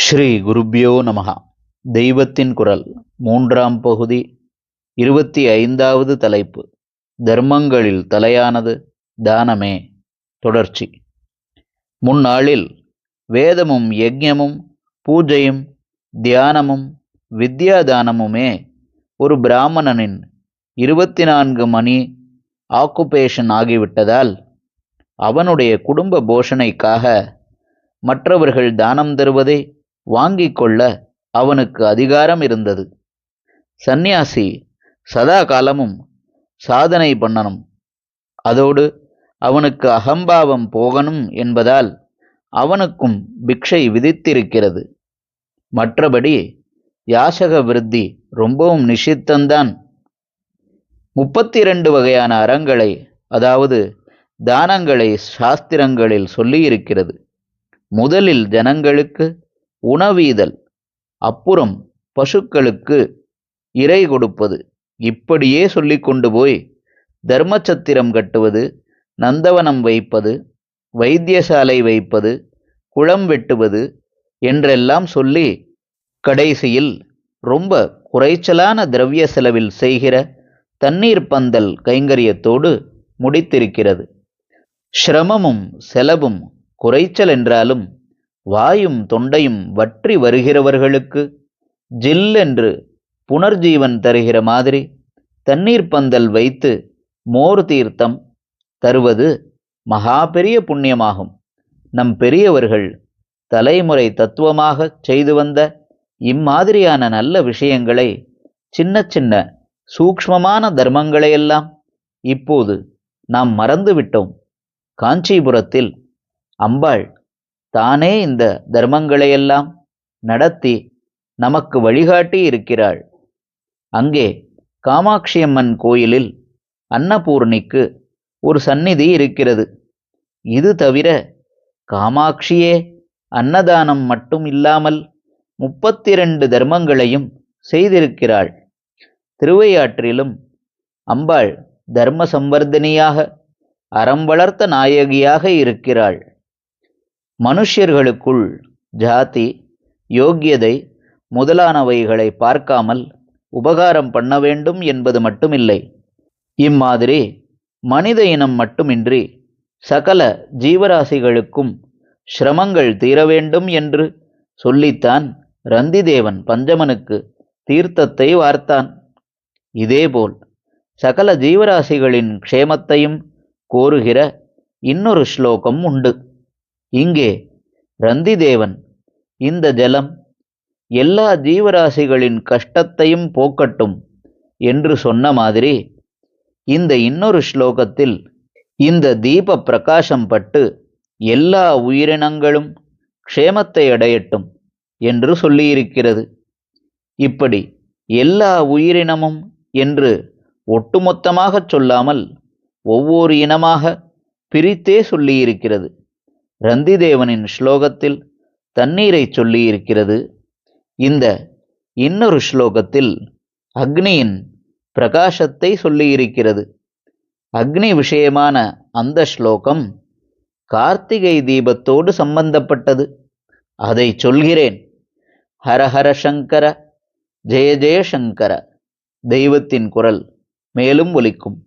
ஸ்ரீ குருப்யோ நமஹ. தெய்வத்தின் குரல் மூன்றாம் பகுதி 25வது தலைப்பு. தர்மங்களில் தலையானது தானமே. தொடர்ச்சி. முன்னாளில் வேதமும் யஜ்ஞமும் பூஜையும் தியானமும் வித்யாதானமுமே ஒரு பிராமணனின் 24 மணி ஆக்குபேஷன் ஆகிவிட்டதால் அவனுடைய குடும்ப போஷணைக்காக மற்றவர்கள் தானம் தருவதை வாங்கிக் கொள்ள அவனுக்கு அதிகாரம் இருந்தது. சந்நியாசி சதா காலமும் சாதனை பண்ணணும், அதோடு அவனுக்கு அகம்பாவம் போகணும் என்பதால் அவனுக்கும் பிக்ஷை விதித்திருக்கிறது. மற்றபடி யாசக விருத்தி ரொம்பவும் நிஷித்தந்தான். 32 வகையான அறங்களை, அதாவது தானங்களை சாஸ்திரங்களில் சொல்லியிருக்கிறது. முதலில் ஜனங்களுக்கு உணவீதல், அப்புறம் பசுக்களுக்கு இறை கொடுப்பது, இப்படியே சொல்லி கொண்டு போய் தர்மச்சத்திரம் கட்டுவது, நந்தவனம் வைப்பது, வைத்தியசாலை வைப்பது, குளம் வெட்டுவது என்றெல்லாம் சொல்லி கடைசியில் ரொம்ப குறைச்சலான திரவிய செலவில் செய்கிற தண்ணீர் பந்தல் கைங்கரியத்தோடு முடித்திருக்கிறது. சிரமமும் செலவும் குறைச்சல் என்றாலும் வாயும் தொண்டையும் வற்றி வருகிறவர்களுக்கு ஜில் என்று புனர்ஜீவன் தருகிற மாதிரி தண்ணீர் பந்தல் வைத்து மோர் தீர்த்தம் தருவது மகா பெரிய புண்ணியமாகும். நம் பெரியவர்கள் தலைமுறை தத்துவமாக செய்து வந்த இம்மாதிரியான நல்ல விஷயங்களை, சின்ன சின்ன சூக்ஷ்மமான தர்மங்களையெல்லாம் இப்போது நாம் மறந்துவிட்டோம். காஞ்சிபுரத்தில் அம்பாள் தானே இந்த தர்மங்களையெல்லாம் நடத்தி நமக்கு வழிகாட்டி இருக்கிறாள். அங்கே காமாட்சியம்மன் கோயிலில் அன்னபூர்ணிக்கு ஒரு சந்நிதி இருக்கிறது. இது தவிர காமாட்சியே அன்னதானம் மட்டும் இல்லாமல் 32 தர்மங்களையும் செய்திருக்கிறாள். திருவையாற்றிலும் அம்பாள் தர்ம சம்வர்தனியாக, அறம் வளர்த்த நாயகியாக இருக்கிறாள். மனுஷர்களுக்குள் ஜாதி, யோக்கியதை முதலானவைகளை பார்க்காமல் உபகாரம் பண்ண வேண்டும் என்பது மட்டுமில்லை. இம்மாதிரி மனித இனம் மட்டுமின்றி சகல ஜீவராசிகளுக்கும் சிரமங்கள் தீர வேண்டும் என்று சொல்லித்தான் ரந்திதேவன் பஞ்சமனுக்கு தீர்த்தத்தை வார்த்தான். இதேபோல் சகல ஜீவராசிகளின் க்ஷேமத்தையும் கோருகிற இன்னொரு ஸ்லோகம் உண்டு. இங்கே ரந்திதேவன் இந்த ஜலம் எல்லா ஜீவராசிகளின் கஷ்டத்தையும் போக்கட்டும் என்று சொன்ன மாதிரி, இந்த இன்னொரு ஸ்லோகத்தில் இந்த தீப பிரகாசம் பட்டு எல்லா உயிரினங்களும் க்ஷேமத்தை அடையட்டும் என்று சொல்லியிருக்கிறது. இப்படி எல்லா உயிரினமும் என்று ஒட்டுமொத்தமாக சொல்லாமல் ஒவ்வொரு இனமாக பிரித்தே சொல்லியிருக்கிறது. ரந்திதேவனின் ஸ்லோகத்தில் தண்ணீரை சொல்லியிருக்கிறது. இந்த இன்னொரு ஸ்லோகத்தில் அக்னியின் பிரகாசத்தை சொல்லியிருக்கிறது. அக்னி விஷயமான அந்த ஸ்லோகம் கார்த்திகை தீபத்தோடு சம்பந்தப்பட்டது. அதை சொல்கிறேன். ஹரஹர சங்கர, ஜெய ஜெய சங்கர. தெய்வத்தின் குரல் மேலும் ஒலிக்கும்.